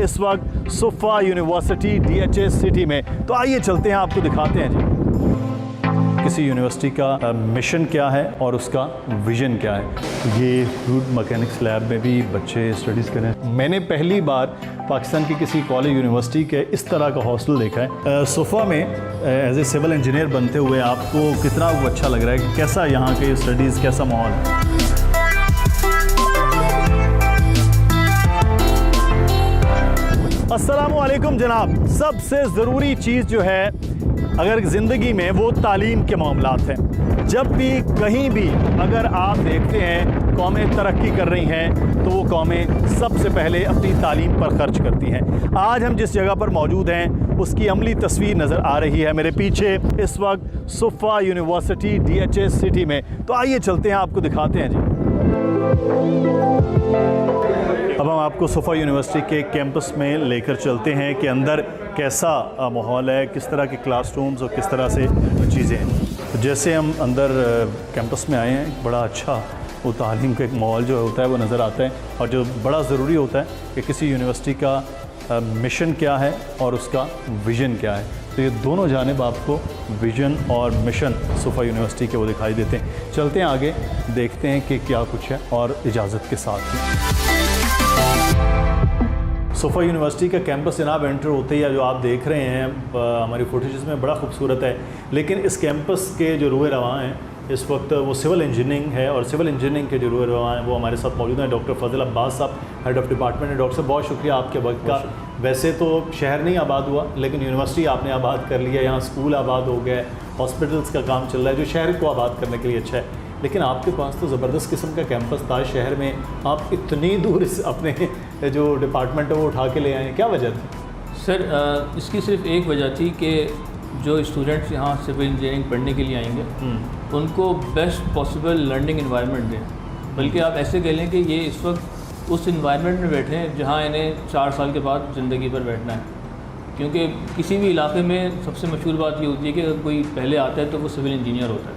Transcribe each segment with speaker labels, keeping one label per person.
Speaker 1: इस वक्त sofa university DHS city में। तो आइए चलते हैं, आपको दिखाते हैं जी किसी यूनिवर्सिटी का मिशन क्या है और उसका विजन क्या है। ये फ्लूइड मैकेनिक्स लैब में भी बच्चे स्टडीज़ कर रहे हैं। मैंने पहली बार पाकिस्तान की किसी कॉलेज यूनिवर्सिटी के इस तरह का हॉस्टल देखा है। सोफा में एज ए सिविल इंजीनियर बनते हुए आपको कितना अच्छा लग रहा है, कैसा यहाँ के स्टडीज़, कैसा माहौल है? अस्सलामुअलैकुम जनाब। सबसे ज़रूरी चीज़ जो है अगर ज़िंदगी में वो तालीम के मामलात हैं। जब भी कहीं भी अगर आप देखते हैं कौमें तरक्की कर रही हैं तो वो कौमें सबसे पहले अपनी तालीम पर ख़र्च करती हैं। आज हम जिस जगह पर मौजूद हैं उसकी अमली तस्वीर नज़र आ रही है मेरे पीछे इस वक्त सोफा यूनिवर्सिटी DHS सिटी में। तो आइए चलते हैं, आपको दिखाते हैं जी। अब हम आपको सोफा यूनिवर्सिटी के कैंपस में लेकर चलते हैं कि अंदर कैसा माहौल है, किस तरह के क्लासरूम्स और किस तरह से चीज़ें हैं। तो जैसे हम अंदर कैंपस में आए हैं, बड़ा अच्छा वो तालीम का एक माहौल जो होता है वो नज़र आता है। और जो बड़ा ज़रूरी होता है कि किसी यूनिवर्सिटी का मिशन क्या है और उसका विज़न क्या है। तो ये दोनों जानिब आपको विज़न और मिशन सोफा यूनिवर्सिटी के वो दिखाई देते हैं। चलते हैं आगे, देखते हैं कि क्या कुछ है और इजाज़त के साथ ही। सोफा यूनिवर्सिटी का कैंपस जनाब एंटर होते ही जो आप देख रहे हैं हमारी फुटेजेस में बड़ा खूबसूरत है। लेकिन इस कैंपस के जो रुए रवां हैं इस वक्त वो सिविल इंजीनियरिंग है, और सिविल इंजीनियरिंग के जो रुए रवां हैं वो हमारे साथ मौजूद हैं डॉक्टर फजल अब्बास साहब, हेड ऑफ़ डिपार्टमेंट है। डॉक्टर साहब बहुत शुक्रिया आपके वक्त का। वैसे तो शहर नहीं आबाद हुआ लेकिन यूनिवर्सिटी आपने आबाद कर लिया, यहाँ स्कूल आबाद हो गया, हॉस्पिटल्स का काम चल रहा है जो शहर को आबाद करने के लिए अच्छा है। लेकिन आपके पास तो ज़बरदस्त किस्म का कैंपस था शहर में, आप इतनी दूर इस अपने जो डिपार्टमेंट है वो उठा के ले आए, क्या वजह थी?
Speaker 2: सर इसकी सिर्फ एक वजह थी कि जो स्टूडेंट्स यहाँ सिविल इंजीनियरिंग पढ़ने के लिए आएंगे उनको बेस्ट पॉसिबल लर्निंग एनवायरनमेंट दें। बल्कि आप ऐसे कह लें कि ये इस वक्त उस एनवायरनमेंट में बैठे हैं जहाँ इन्हें 4 साल के बाद ज़िंदगी पर बैठना है। क्योंकि किसी भी इलाके में सबसे मशहूर बात ये होती है कि अगर कोई पहले आता है तो वो सिविल इंजीनियर होता है।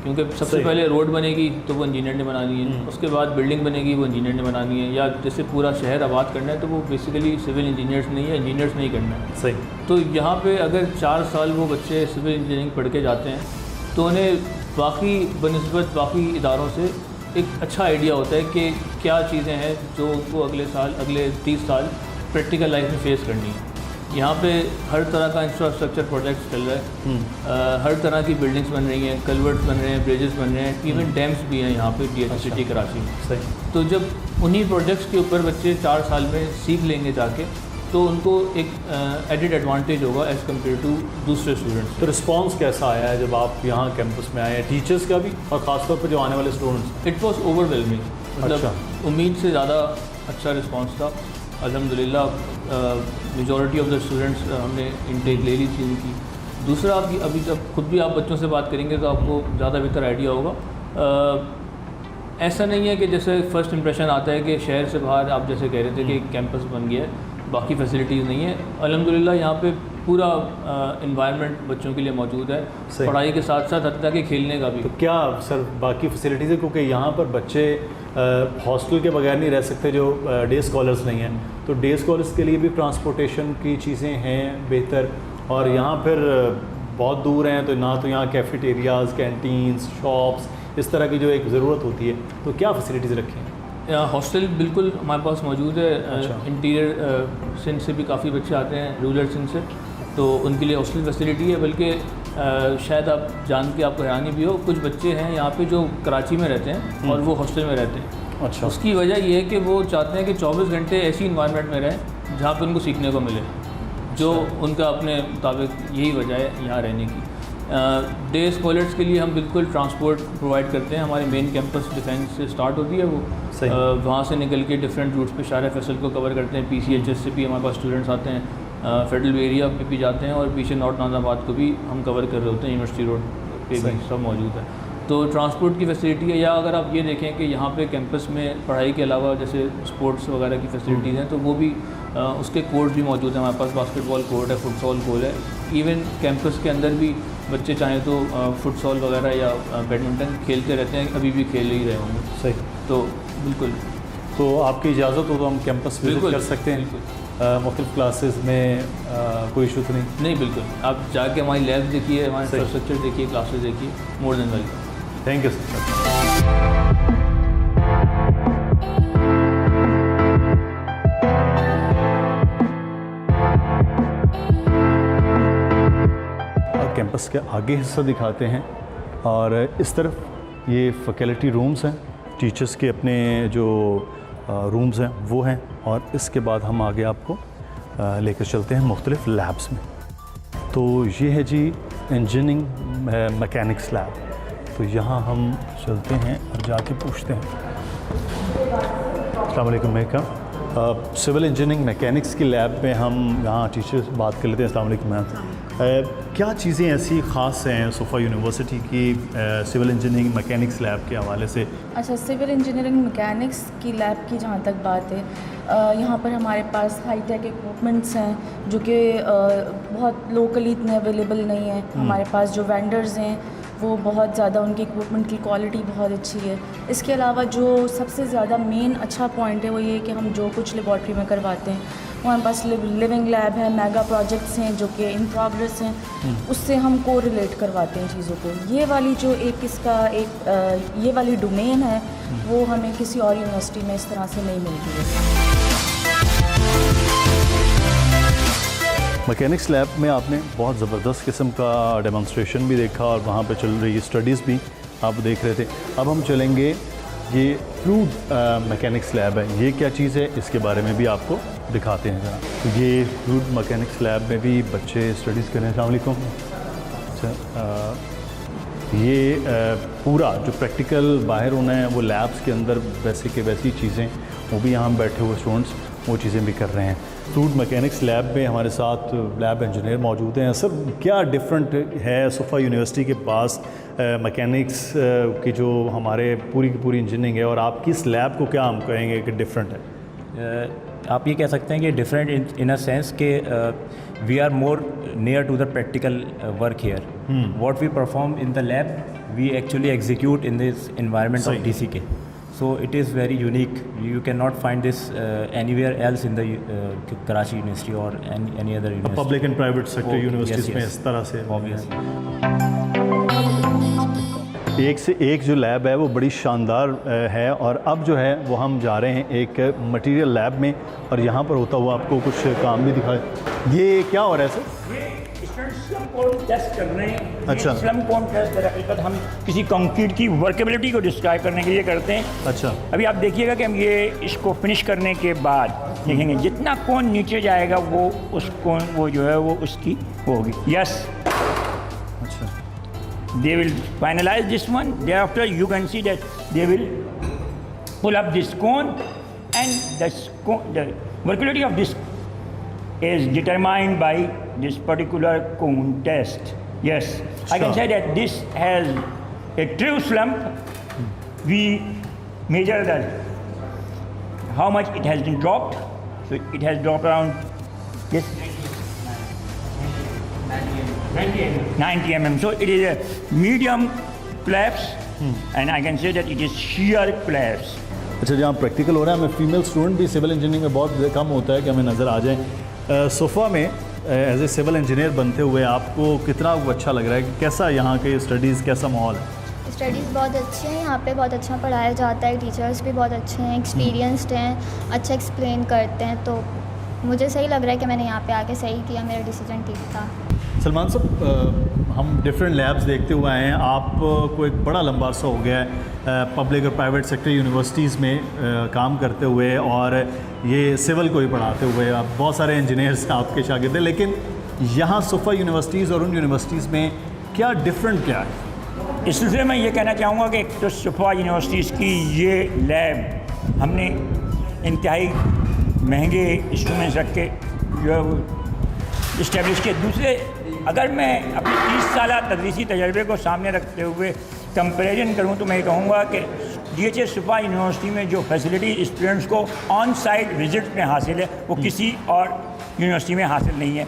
Speaker 2: क्योंकि सबसे पहले रोड बनेगी तो वो इंजीनियर ने बनानी है, उसके बाद बिल्डिंग बनेगी वो इंजीनियर ने बनानी है, या जैसे पूरा शहर आबाद करना है तो वो बेसिकली सिविल इंजीनियर्स नहीं है, इंजीनियर्स नहीं करना है।
Speaker 1: सही।
Speaker 2: तो यहाँ पे अगर 4 साल वो बच्चे सिविल इंजीनियरिंग पढ़ के जाते हैं तो उन्हें बाकी बनिस्बत बाकी इदारों से एक अच्छा आइडिया होता है कि क्या चीज़ें हैं जो उनको अगले 30 साल प्रैक्टिकल लाइफ में फेस करनी है। यहाँ पे हर तरह का इंफ्रास्ट्रक्चर प्रोजेक्ट्स चल रहा है, हर तरह की बिल्डिंग्स बन रही हैं, कल्वर्ट्स बन रहे हैं, ब्रिजेस बन रहे हैं, इवन डैम्स भी हैं यहाँ पे DHS सिटी कराची में।
Speaker 1: सही।
Speaker 2: तो जब उन्हीं प्रोजेक्ट्स के ऊपर बच्चे 4 साल में सीख लेंगे जाके तो उनको एक एडिड एडवांटेज होगा एज़ कम्पेयर टू दूसरे स्टूडेंट्स।
Speaker 1: तो रिस्पांस कैसा आया है जब आप यहाँ कैंपस में आए हैं, टीचर्स का भी और ख़ासतौर पर जो आने वाले स्टूडेंट्स?
Speaker 2: इट वॉज ओवरवेलमिंग, मतलब उम्मीद से ज़्यादा अच्छा रिस्पॉन्स था अल्हम्दुलिल्लाह। मेजॉरिटी ऑफ द स्टूडेंट्स हमने इनटेक ले ली थी उनकी। दूसरा आपकी अभी जब खुद भी आप बच्चों से बात करेंगे तो आपको ज़्यादा बेहतर आइडिया होगा। ऐसा नहीं है कि जैसे फ़र्स्ट इंप्रेशन आता है कि शहर से बाहर आप जैसे कह रहे थे कि कैंपस बन गया है, बाकी फैसिलिटीज़ नहीं है। अल्हम्दुलिल्लाह यहाँ पे पूरा इन्वायरमेंट बच्चों के लिए मौजूद है, पढ़ाई के साथ साथ हत्ता कि खेलने का भी।
Speaker 1: तो क्या सर बाकी फैसिलिटीज़ है, क्योंकि यहाँ पर बच्चे हॉस्टल के बगैर नहीं रह सकते जो डे स्कॉलर्स नहीं हैं, तो डे स्कॉलर्स के लिए भी ट्रांसपोर्टेशन की चीज़ें हैं बेहतर, और यहाँ फिर बहुत दूर हैं तो ना तो यहाँ कैफेटेरियाज़, कैंटीन्स, शॉप्स इस तरह की जो एक ज़रूरत होती है, तो क्या फैसिलिटीज़ रखी हैं?
Speaker 2: हॉस्टल बिल्कुल हमारे पास मौजूद है।
Speaker 1: अच्छा।
Speaker 2: इंटीरियर सिंध से भी काफ़ी बच्चे आते हैं, रूरल सिंध से, तो उनके लिए हॉस्टल फैसिलिटी है। बल्कि शायद आप जान के आपको हैरानी भी हो, कुछ बच्चे हैं यहाँ पे जो कराची में रहते हैं और वो हॉस्टल में रहते हैं।
Speaker 1: अच्छा।
Speaker 2: उसकी वजह ये है कि वो चाहते हैं कि 24 घंटे ऐसी इन्वायरमेंट में रहें जहाँ पर उनको सीखने को मिले, जो उनका अपने मुताबिक यही वजह है यहाँ रहने की। डे स्कॉलर्स के लिए हम बिल्कुल ट्रांसपोर्ट प्रोवाइड करते हैं। हमारे मेन कैंपस डिफेंस से स्टार्ट होती है वो, वहाँ से निकल के डिफरेंट रूट्स पे शारा फैसल को कवर करते हैं। PCHS से भी हमारे पास स्टूडेंट्स आते हैं, फेडरल एरिया पे भी जाते हैं, और पीछे नॉर्थ नाज़ाबाद को भी हम कवर कर रहे होते हैं, यूनिवर्सिटी रोड पे भी सब मौजूद है। तो ट्रांसपोर्ट की फैसिलिटी है। या अगर आप ये देखें कि यहाँ पे कैंपस में पढ़ाई के अलावा जैसे स्पोर्ट्स वगैरह की फैसिलिटीज़ हैं, तो वो भी उसके कोर्ट भी मौजूद हैं। हमारे पास बास्केटबॉल कोर्ट है, फुटसॉल कोर्ट है। इवन कैंपस के अंदर भी बच्चे चाहें तो फुटसॉल वगैरह या बैडमिंटन खेलते रहते हैं, अभी भी खेल ही रहे होंगे।
Speaker 1: सही।
Speaker 2: तो बिल्कुल
Speaker 1: तो आपकी इजाज़त हो तो हम कैंपस विजिट
Speaker 2: बिल्कुल,
Speaker 1: कर सकते हैं। मुख्तलिफ क्लासेस में कोई इशू तो नहीं?
Speaker 2: नहीं, बिल्कुल। आप जाके हमारी लैब देखिए, हमारा इंफ्रास्ट्रक्चर देखिए, क्लासेस देखिए, more than welcome.
Speaker 1: Thank you sir. Campus के आगे हिस्सा दिखाते हैं और इस तरफ ये फैकल्टी रूम्स हैं, टीचर्स के अपने जो रूम्स हैं वो हैं, और इसके बाद हम आगे आपको लेकर चलते हैं मुख्तलिफ लैब्स में। तो ये है जी इंजीनियरिंग मैकेनिक्स लैब। तो यहाँ हम चलते हैं और जाके पूछते हैं। अस्सलाम वालेकुम मैम, सिविल इंजीनियरिंग मैकेनिक्स की लैब में हम यहाँ टीचर से बात कर लेते हैं। अस्सलाम वालेकुम मैम, क्या चीज़ें ऐसी ख़ास हैं सोफ़ा यूनिवर्सिटी की सिविल इंजीनियरिंग मैकेनिक्स लैब के हवाले से?
Speaker 3: अच्छा, सिविल इंजीनियरिंग मैकेनिक्स की लैब की जहाँ तक बात है, यहाँ पर हमारे पास हाई टेक इक्विपमेंट्स हैं जो कि बहुत लोकली इतने अवेलेबल नहीं हैं। हमारे पास जो वेंडर्स हैं वो बहुत ज़्यादा, उनकी इक्विपमेंट की क्वालिटी बहुत अच्छी है। इसके अलावा जो सबसे ज़्यादा मेन अच्छा पॉइंट है वो ये है कि हम जो कुछ लेबॉर्ट्री में करवाते हैं वो हमारे पास लिविंग लैब है, मेगा प्रोजेक्ट्स हैं जो कि इन प्रोग्रेस हैं, उससे हम को रिलेट करवाते हैं चीज़ों को। ये वाली जो एक इसका एक ये वाली डोमेन है वो हमें किसी और यूनिवर्सिटी में इस तरह से नहीं मिलती है।
Speaker 1: मैकेनिक्स लैब में आपने बहुत ज़बरदस्त किस्म का डेमोंस्ट्रेशन भी देखा और वहाँ पे चल रही स्टडीज़ भी आप देख रहे थे। अब हम चलेंगे, ये फ्लूइड मैकेनिक्स लैब है, ये क्या चीज़ है इसके बारे में भी आपको दिखाते हैं ज़रा। तो ये फ्लूइड मैकेनिक्स लैब में भी बच्चे स्टडीज़ कर रहे हैं। अस्सलाम वालेकुम। अच्छा, ये पूरा जो प्रैक्टिकल बाहर होना है वो लैब्स के अंदर वैसे के वैसी चीज़ें, वो भी यहाँ बैठे हुए स्टूडेंट्स वो चीज़ें भी कर रहे हैं। फ्लूइड मैकेनिक्स लैब में हमारे साथ लैब इंजीनियर मौजूद हैं। सर, क्या डिफरेंट है सोफ़ा यूनिवर्सिटी के पास मैकेनिक्स की जो हमारे पूरी की पूरी इंजीनियरिंग है, और आपकी इस लैब को क्या हम कहेंगे कि डिफरेंट है?
Speaker 4: आप ये कह सकते हैं कि डिफरेंट इन अ सेंस के we are more near to the practical work here. What we perform in the lab we actually execute in this environment of DCK. So it is very unique. You cannot find this anywhere else in the Karachi University or any other university.
Speaker 1: Public and private sector universities
Speaker 4: yes,
Speaker 1: में
Speaker 4: yes.
Speaker 1: इस तरह से
Speaker 4: Obviously.
Speaker 1: एक से एक जो lab है वो बड़ी शानदार है। और अब जो है वो हम जा रहे हैं एक मटेरियल लैब में, और यहाँ पर होता हुआ आपको कुछ काम भी दिखाए। ये क्या हो रहा है सर?
Speaker 5: स्लम कोड टेस्ट कर रहे हैं।
Speaker 1: अच्छा।
Speaker 5: स्लम कोड टेस्ट दरअसल हम किसी कंक्रीट की वर्केबिलिटी को डिस्क्राइब करने के लिए करते हैं।
Speaker 1: अच्छा।
Speaker 5: अभी आप देखिएगा कि हम ये इसको फिनिश करने के बाद देखेंगे जितना कोन नीचे जाएगा वो उस कोन वो जो है वो उसकी वो होगी। यस,
Speaker 1: अच्छा,
Speaker 5: they will finalize this one. Thereafter you can see that they will pull up this cone, and the verticality of this is determined by this particular cone test. Yes, I can
Speaker 1: Sure.
Speaker 5: say that this has a true slump. We measure that how much it has been dropped. So it has dropped around this 90 mm. So it is a medium collapse, and I can say that it is shear collapse.
Speaker 1: अच्छा, जहाँ practical हो रहा है, हमें female student भी civil engineering में बहुत कम होता है कि हमें नज़र आ जाए। सोफ़ा में एज ए सिविल इंजीनियर बनते हुए आपको कितना अच्छा लग रहा है? कि कैसा यहाँ के स्टडीज़, कैसा माहौल है?
Speaker 6: स्टडीज़ बहुत अच्छे हैं, यहाँ पे बहुत अच्छा पढ़ाया जाता है, टीचर्स भी बहुत अच्छे हैं, एक्सपीरियंस्ड हैं, अच्छा एक्सप्लेन करते हैं। तो मुझे सही लग रहा है कि मैंने यहाँ पे आके सही किया, मेरा डिसीजन ठीक था।
Speaker 1: सलमान साहब, हम डिफरेंट लैब्स देखते हुए आए हैं, आपको एक बड़ा लंबा अर्सा हो गया है पब्लिक और प्राइवेट सेक्टर यूनिवर्सिटीज़ में काम करते हुए, और ये सिविल को ही पढ़ाते हुए। आप बहुत सारे इंजीनियर्स आपके शागिर्द हैं, लेकिन यहाँ सोफ़ा यूनिवर्सिटीज़ और उन यूनिवर्सिटीज़ में क्या डिफरेंट क्या है?
Speaker 5: इस सिलसिले में ये कहना चाहूँगा कि एक तो सोफ़ा यूनिवर्सिटीज़ की ये लैब हमने इंतहाई महंगे इंस्ट्रूमेंट्स रख के जो इस्टेब्लिश किए। दूसरे, अगर मैं अपने 30 साल तदरीसी तजर्बे को सामने रखते हुए कंपैरिजन करूं तो मैं कहूँगा कि DHS सोफ़ा यूनिवर्सिटी में जो फैसिलिटी स्टूडेंट्स को ऑन साइट विजिट में हासिल है वो किसी और यूनिवर्सिटी में हासिल नहीं है।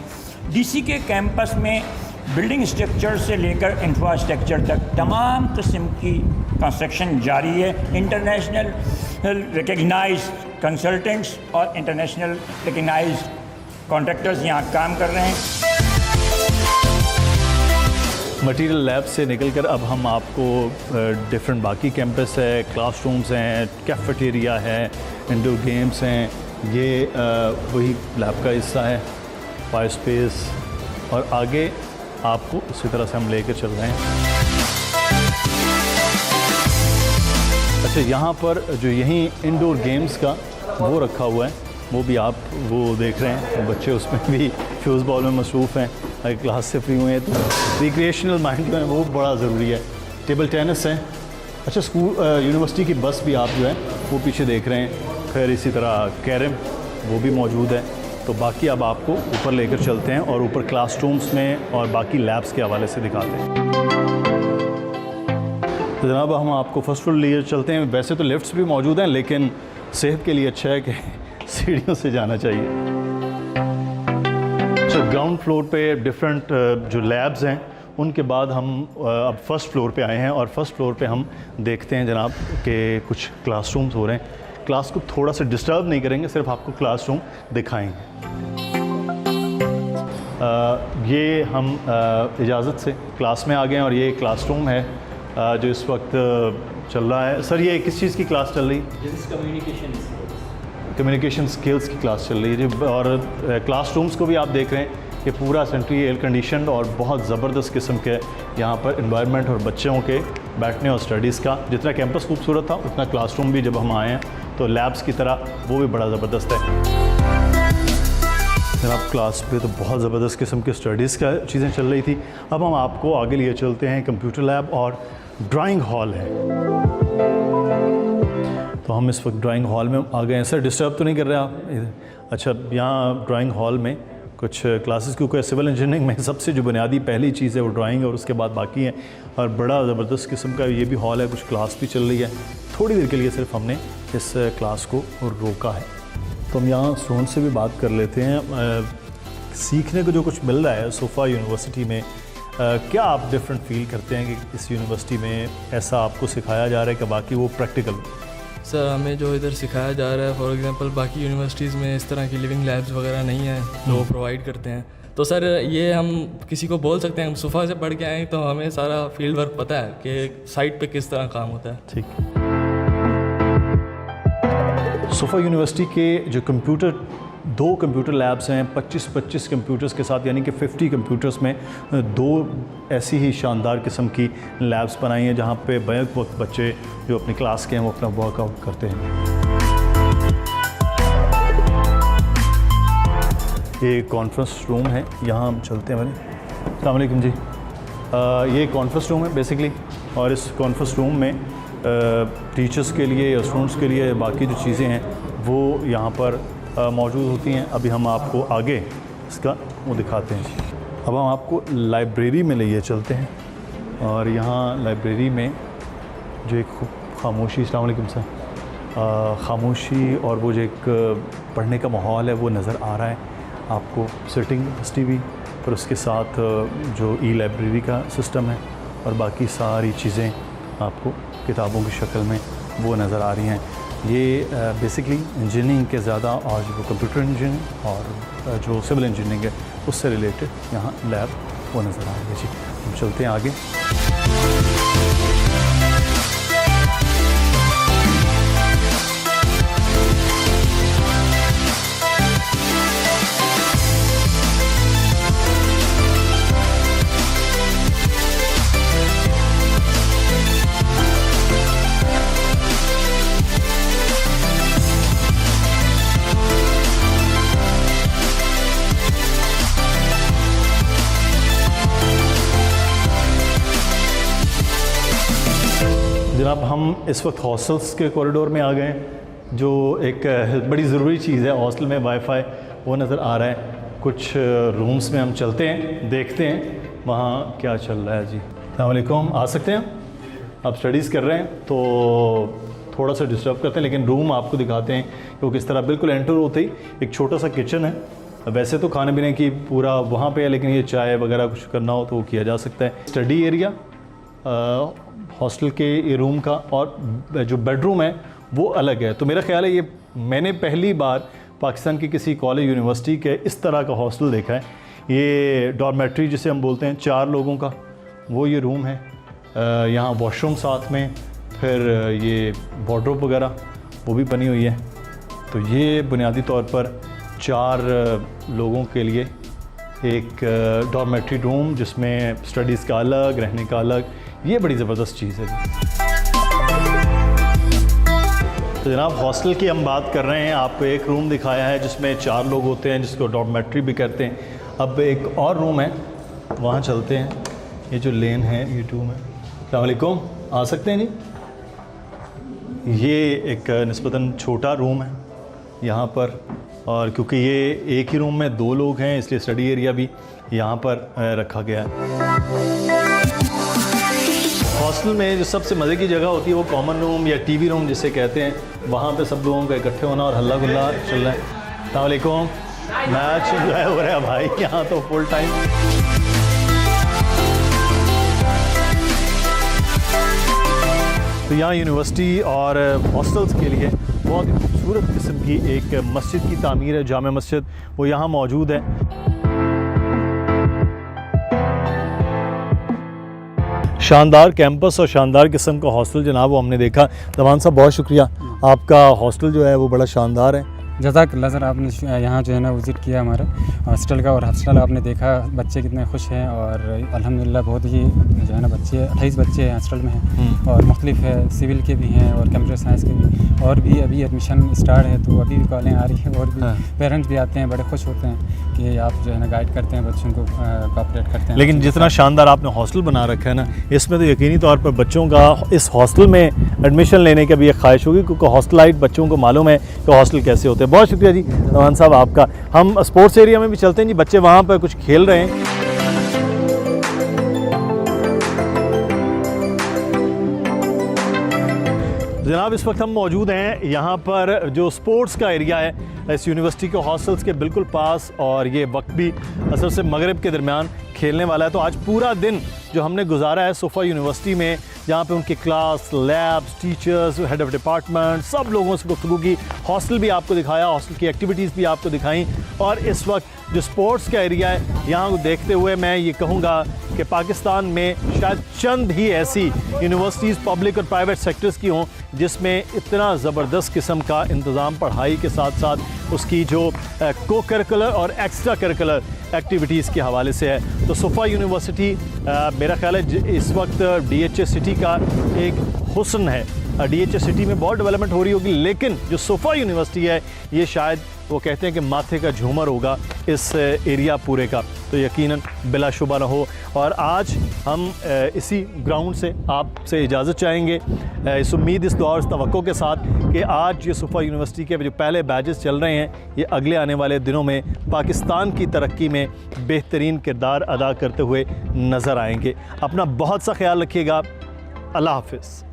Speaker 5: DC के कैंपस में बिल्डिंग स्ट्रक्चर से लेकर इंफ्रास्ट्रक्चर तक तमाम किस्म की कंस्ट्रक्शन जारी है। इंटरनेशनल रिकग्नाइज कंसल्टेंट्स और इंटरनेशनल रिकग्नाइज कॉन्ट्रैक्टर्स यहाँ काम कर रहे हैं।
Speaker 1: मटेरियल लैब से निकलकर अब हम आपको डिफरेंट बाकी कैंपस है, क्लासरूम्स हैं, कैफेटेरिया है, इंडोर गेम्स हैं, ये वही लैब का हिस्सा है, फायर स्पेस, और आगे आपको इसी तरह से हम लेकर चल रहे हैं। अच्छा, यहाँ पर जो यहीं इंडोर गेम्स का वो रखा हुआ है, वो भी आप वो देख रहे हैं, बच्चे उसमें भी फ्यूज़ बॉल में मसरूफ़ हैं, अगर क्लास से फ्री हुए हैं तो रिक्रिएशनल माइंड जो है वो बड़ा ज़रूरी है। टेबल टेनिस है। अच्छा, स्कूल यूनिवर्सिटी की बस भी आप जो है वो पीछे देख रहे हैं। खैर इसी तरह कैरम वो भी मौजूद है। तो बाकी अब आपको ऊपर लेकर चलते हैं और ऊपर क्लासरूम्स में और बाकी लैब्स के हवाले से दिखाते हैं। तो जनाब हम आपको फर्स्ट फ्लोर लिए चलते हैं। वैसे तो लिफ्ट्स भी मौजूद हैं, लेकिन सेहत के लिए अच्छा है कि सीढ़ियों से जाना चाहिए। तो ग्राउंड फ्लोर पे डिफरेंट जो लैब्स हैं, उनके बाद हम अब फर्स्ट फ्लोर पे आए हैं और फर्स्ट फ्लोर पे हम देखते हैं जनाब कि कुछ क्लासरूम्स हो रहे हैं। क्लास को थोड़ा सा डिस्टर्ब नहीं करेंगे, सिर्फ आपको क्लासरूम दिखाएंगे। ये हम इजाज़त से क्लास में आ गए हैं और ये क्लासरूम है जो इस वक्त चल रहा है। सर ये किस चीज़ की क्लास चल रही है? कम्युनिकेशन स्किल्स की क्लास चल रही है जी। और क्लासरूम्स को भी आप देख रहे हैं कि पूरा सेंट्रली एयर कंडीशन और बहुत ज़बरदस्त किस्म के यहाँ पर इन्वायरमेंट और बच्चों के बैठने और स्टडीज़ का। जितना कैंपस खूबसूरत था उतना क्लासरूम भी जब हम आए हैं तो लैब्स की तरह वो भी बड़ा ज़बरदस्त है। जनाब क्लास पे तो बहुत ज़बरदस्त किस्म के स्टडीज़ का चीज़ें चल रही थी। अब हम आपको आगे लिए चलते हैं। कंप्यूटर लैब और ड्राइंग हॉल है। तो हम इस वक्त ड्राइंग हॉल में आ गए हैं। सर डिस्टर्ब तो नहीं कर रहे आप? अच्छा, यहाँ ड्राइंग हॉल में कुछ क्लासेस, क्योंकि सिविल इंजीनियरिंग में सबसे जो बुनियादी पहली चीज़ है वो ड्राइंग, और उसके बाद बाकी हैं। और बड़ा ज़बरदस्त किस्म का ये भी हॉल है, कुछ क्लास भी चल रही है। थोड़ी देर के लिए सिर्फ हमने इस क्लास को रोका है। तो हम यहाँ स्टूडेंट से भी बात कर लेते हैं। सीखने को जो कुछ मिल रहा है सोफ़ा यूनिवर्सिटी में, क्या आप डिफरेंट फील करते हैं कि इस यूनिवर्सिटी में ऐसा आपको सिखाया जा रहा है कि बाकी वो प्रैक्टिकल?
Speaker 7: सर हमें जो इधर सिखाया जा रहा है, फॉर एग्जांपल बाकी यूनिवर्सिटीज़ में इस तरह की लिविंग लैब्स वगैरह नहीं है जो वो प्रोवाइड करते हैं। तो सर ये हम किसी को बोल सकते हैं, हम सुफ़ा से पढ़ के आए तो हमें सारा फील्ड वर्क पता है कि साइट पे किस तरह काम होता है।
Speaker 1: ठीक। सोफ़ा यूनिवर्सिटी के जो दो कंप्यूटर लैब्स हैं 25 कंप्यूटर्स के साथ, यानी कि 50 कंप्यूटर्स में दो ऐसी ही शानदार किस्म की लैब्स बनाई हैं जहाँ पे बैक वक्त बच्चे जो अपनी क्लास के हैं वो अपना वर्कआउट करते हैं। ये कॉन्फ्रेंस रूम है, यहाँ हम चलते हैं। अस्सलाम वालेकुम जी। ये कॉन्फ्रेंस रूम है बेसिकली, और इस कॉन्फ्रेंस रूम में टीचर्स के लिए या स्टूडेंट्स के लिए बाकी जो चीज़ें हैं वो यहाँ पर मौजूद होती हैं। अभी हम आपको आगे इसका वो दिखाते हैं। अब हम आपको लाइब्रेरी में लिए चलते हैं, और यहाँ लाइब्रेरी में जो एक खामोशी, अस्सलाम वालेकुम सर, खामोशी और वो जो एक पढ़ने का माहौल है वो नज़र आ रहा है आपको। सिटिंग फैसिलिटी भी, और उसके साथ जो ई लाइब्रेरी का सिस्टम है और बाकी सारी चीज़ें आपको किताबों की शक्ल में वो नज़र आ रही हैं। ये बेसिकली इंजीनियरिंग के ज़्यादा, और जो कंप्यूटर इंजीनियरिंग और जो सिविल इंजीनियरिंग है उससे रिलेटेड यहाँ लैब वो नज़र आ रही है जी। हम चलते हैं आगे। जनाब हम इस वक्त हॉस्टल्स के कॉरिडोर में आ गए हैं। जो एक बड़ी ज़रूरी चीज़ है हॉस्टल में, वाईफाई वो नज़र आ रहा है। कुछ रूम्स में हम चलते हैं, देखते हैं वहाँ क्या चल रहा है जी। अस्सलाम वालेकुम, आ सकते हैं? आप स्टडीज़ कर रहे हैं तो थोड़ा सा डिस्टर्ब करते हैं, लेकिन रूम आपको दिखाते हैं कि वो किस तरह। बिल्कुल एंटर होते ही एक छोटा सा किचन है। वैसे तो खाने पीने की पूरा वहाँ पे है, लेकिन ये चाय वगैरह कुछ करना हो तो वो किया जा सकता है। स्टडी एरिया हॉस्टल के रूम का, और जो बेडरूम है वो अलग है। तो मेरा ख्याल है ये मैंने पहली बार पाकिस्तान की किसी कॉलेज यूनिवर्सिटी के इस तरह का हॉस्टल देखा है। ये डॉर्मेट्री जिसे हम बोलते हैं 4 लोगों का, वो ये रूम है। यहाँ वॉशरूम साथ में, फिर ये वार्डरोब वगैरह वो भी बनी हुई है। तो ये बुनियादी तौर पर 4 लोगों के लिए एक डॉर्मेट्री रूम जिसमें स्टडीज़ का अलग, रहने का अलग, ये बड़ी ज़बरदस्त चीज़ है जी। तो जनाब हॉस्टल की हम बात कर रहे हैं, आपको एक रूम दिखाया है जिसमें 4 लोग होते हैं जिसको डॉर्मेट्री भी कहते हैं। अब एक और रूम है, वहाँ चलते हैं। ये जो लेन है ये 2 में। अस्सलाम वालेकुम, आ सकते हैं जी। ये एक निस्बतन छोटा रूम है यहाँ पर, और क्योंकि ये एक ही रूम में 2 लोग हैं इसलिए स्टडी एरिया भी यहाँ पर रखा गया है। हॉस्टल में जो सबसे मज़े की जगह होती है वो कॉमन रूम या टीवी रूम जिसे कहते हैं, वहाँ पे सब लोगों का इकट्ठे होना और हल्ला गुल्ला चल रहा है। अस्सलाम वालेकुम, मैच जो है हो रहा है भाई यहाँ तो फुल टाइम। तो यहाँ यूनिवर्सिटी और हॉस्टल्स के लिए बहुत ही खूबसूरत किस्म की एक मस्जिद की तामीर है, जामा मस्जिद, वो यहाँ मौजूद है। शानदार कैंपस और शानदार किस्म का हॉस्टल जनाब वो हमने देखा। जमान साहब बहुत शुक्रिया, आपका हॉस्टल जो है वो बड़ा शानदार है।
Speaker 8: जज़ाकल्लाह सर, आपने यहाँ जो है ना विज़िट किया हमारे हॉस्टल का, और हॉस्टल आपने देखा बच्चे कितने खुश हैं, और अल्हम्दुलिल्लाह बहुत ही जो है ना बच्चे 28 बच्चे हैं हॉस्टल में हैं, और मुख्तलिफ है सिविल के भी हैं और कंप्यूटर साइंस के भी, और भी अभी एडमिशन स्टार्ट है तो अभी भी कॉलें आ रही है, और भी पेरेंट्स भी आते हैं, बड़े खुश होते हैं कि आप जो है ना गाइड करते हैं बच्चों को, कोऑपरेट करते हैं।
Speaker 1: लेकिन जितना शानदार आपने हॉस्टल बना रखा है ना, इसमें तो यकीनी तौर पर बच्चों का इस हॉस्टल में एडमिशन लेने का भी एक ख्वाहिश होगी, क्योंकि हॉस्टलाइट बच्चों को मालूम है कि हॉस्टल कैसे होते हैं। बहुत शुक्रिया जी नवान साहब आपका। हम स्पोर्ट्स एरिया में भी चलते हैं जी, बच्चे वहाँ पर कुछ खेल रहे हैं। जनाब इस वक्त हम मौजूद हैं यहाँ पर जो स्पोर्ट्स का एरिया है इस यूनिवर्सिटी के हॉस्टल्स के बिल्कुल पास, और ये वक्त भी असल से मगरिब के दरमियान खेलने वाला है। तो आज पूरा दिन जो हमने गुजारा है सोफ़ा यूनिवर्सिटी में, जहाँ पे उनके class, labs, teachers, head of department, सब लोगों से गुफ्तगू की, हॉस्टल भी आपको दिखाया, हॉस्टल की एक्टिविटीज़ भी आपको दिखाई। और इस वक्त जो स्पोर्ट्स का एरिया है यहाँ को देखते हुए मैं ये कहूँगा कि पाकिस्तान में शायद चंद ही ऐसी यूनिवर्सिटीज़ पब्लिक और प्राइवेट सेक्टर्स की हों जिसमें इतना ज़बरदस्त किस्म का इंतज़ाम पढ़ाई के साथ साथ उसकी जो को करिकुलर और एक्स्ट्रा करिकुलर एक्टिविटीज़ के हवाले से है। तो सोफ़ा यूनिवर्सिटी मेरा ख्याल है इस वक्त DHA सिटी का एक हुस्न है। DHA सिटी में बहुत डेवलपमेंट हो रही होगी, लेकिन जो सोफ़ा यूनिवर्सिटी है ये शायद वो कहते हैं कि माथे का झूमर होगा इस एरिया पूरे का। तो यकीनन बिलाशुबा न हो। और आज हम इसी ग्राउंड से आपसे इजाज़त चाहेंगे, इस उम्मीद, इस दुआ और इस तवक्को के साथ कि आज ये सोफ़ा यूनिवर्सिटी के जो पहले बैचेस चल रहे हैं ये अगले आने वाले दिनों में पाकिस्तान की तरक्की में बेहतरीन किरदार अदा करते हुए नज़र आएंगे। अपना बहुत सा ख्याल रखिएगा। अल्लाह हाफ़िज़।